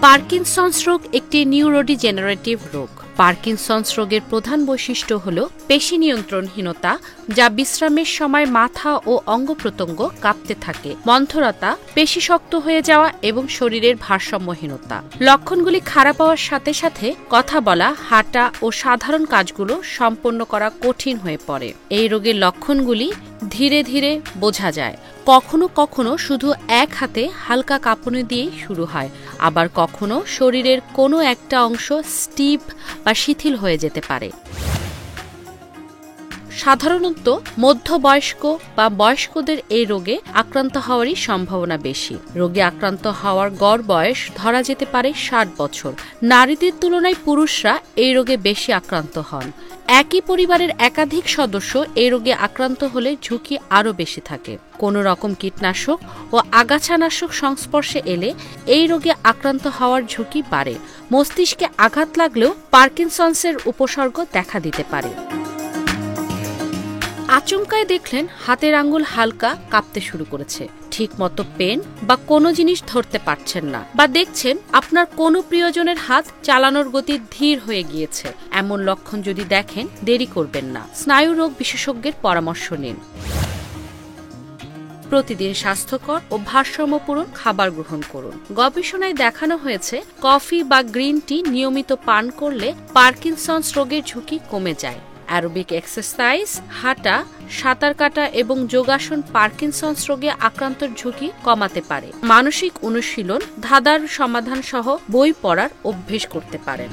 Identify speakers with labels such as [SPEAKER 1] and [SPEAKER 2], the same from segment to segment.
[SPEAKER 1] Parkinson's রোগ একটি neurodegenerative রোগ। পার্কিনসন্স রোগের প্রধান বৈশিষ্ট্য হল পেশি নিয়ন্ত্রণহীনতা, যা বিশ্রামের সময় মাথা ও অঙ্গ-প্রত্যঙ্গ কাঁপতে থাকে, মন্থরতা, পেশি শক্ত হয়ে যাওয়া এবং শরীরের ভারসাম্যহীনতা। লক্ষণগুলি খারাপ হওয়ার সাথে সাথে কথা বলা, হাঁটা ও সাধারণ কাজগুলো সম্পন্ন করা কঠিন হয়ে পড়ে। এই রোগের লক্ষণগুলি ধীরে ধীরে বোঝা যায়। কখনো কখনো শুধু এক হাতে হালকা কাঁপুনি দিয়েই শুরু হয়, আবার কখনো শরীরের কোনো একটা অংশ স্টিফ বা শিথিল হয়ে যেতে পারে। সাধারণত মধ্যবয়স্ক বা বয়স্কদের এই রোগে আক্রান্ত হওয়ারই সম্ভাবনা বেশি। রোগে আক্রান্ত হওয়ার গড় বয়স ধরা যেতে পারে ৬০ বছর। নারীদের তুলনায় পুরুষরা এই রোগে বেশি আক্রান্ত হন। একই পরিবারের একাধিক সদস্য এই রোগে আক্রান্ত হলে ঝুঁকি আরও বেশি থাকে। কোনো রকম কীটনাশক ও আগাছানাশক সংস্পর্শে এলে এই রোগে আক্রান্ত হওয়ার ঝুঁকি বাড়ে। মস্তিষ্কে আঘাত লাগলেও পার্কিনসন্সের উপসর্গ দেখা দিতে পারে। আচমকায় দেখলেন হাতের আঙ্গুল হালকা কাঁপতে শুরু করেছে, ঠিকমতো পেন বা কোনো জিনিস ধরতে পারছেন না, বা দেখছেন আপনার কোনো প্রিয়জনের হাত চালানোর গতি ধীর হয়ে গিয়েছে। এমন লক্ষণ যদি দেখেন, দেরি করবেন না, স্নায়ুরোগ বিশেষজ্ঞের পরামর্শ নিন। প্রতিদিন স্বাস্থ্যকর ও ভারসাম্যপূর্ণ খাবার গ্রহণ করুন। গবেষণায় দেখানো হয়েছে কফি বা গ্রিন টি নিয়মিত পান করলে পার্কিনসন্স রোগের ঝুঁকি কমে যায়। অ্যারোবিক এক্সারসাইজ, হাঁটা, সাঁতার কাটা এবং যোগাসন পার্কিনসন্স রোগে আক্রান্তর ঝুঁকি কমাতে পারে। মানসিক অনুশীলন, ধাঁধার সমাধান সহ বই পড়ার অভ্যেস করতে পারেন।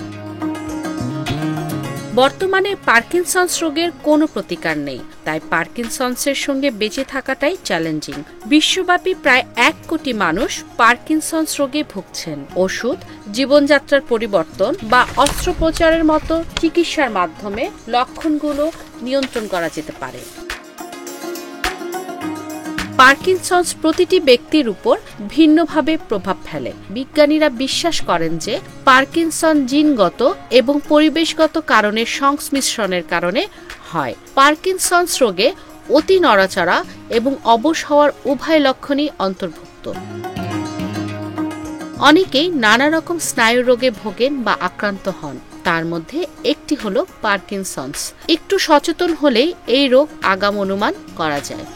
[SPEAKER 1] বর্তমানে পার্কিনসন্স রোগের কোনো প্রতিকার নেই, তাই পার্কিনসন্সের সঙ্গে বেঁচে থাকাটাই চ্যালেঞ্জিং। বিশ্বব্যাপী প্রায় ১ কোটি মানুষ পার্কিনসন্স রোগে ভুগছেন। ওষুধ, জীবনযাত্রার পরিবর্তন বা অস্ত্রোপচারের মতো চিকিৎসার মাধ্যমে লক্ষণগুলো নিয়ন্ত্রণ করা যেতে পারে। পার্কিনসন্স প্রতিটি ব্যক্তির উপর ভিন্নভাবে প্রভাব ফেলে। বিজ্ঞানীরা বিশ্বাস করেন যে পার্কিনসন জিনগত এবং পরিবেশগত কারণের সংমিশ্রণের কারণে হয়। পার্কিনসন্স রোগে অতি নড়াচড়া এবং অবশ হওয়ার উভয় লক্ষণই অন্তর্ভুক্ত। অনেকেই নানা রকম স্নায়ু রোগে ভোগেন বা আক্রান্ত হন, তার মধ্যে একটি হলো পার্কিনসন্স। একটু সচেতন হলেই এই রোগ আগাম অনুমান করা যায়।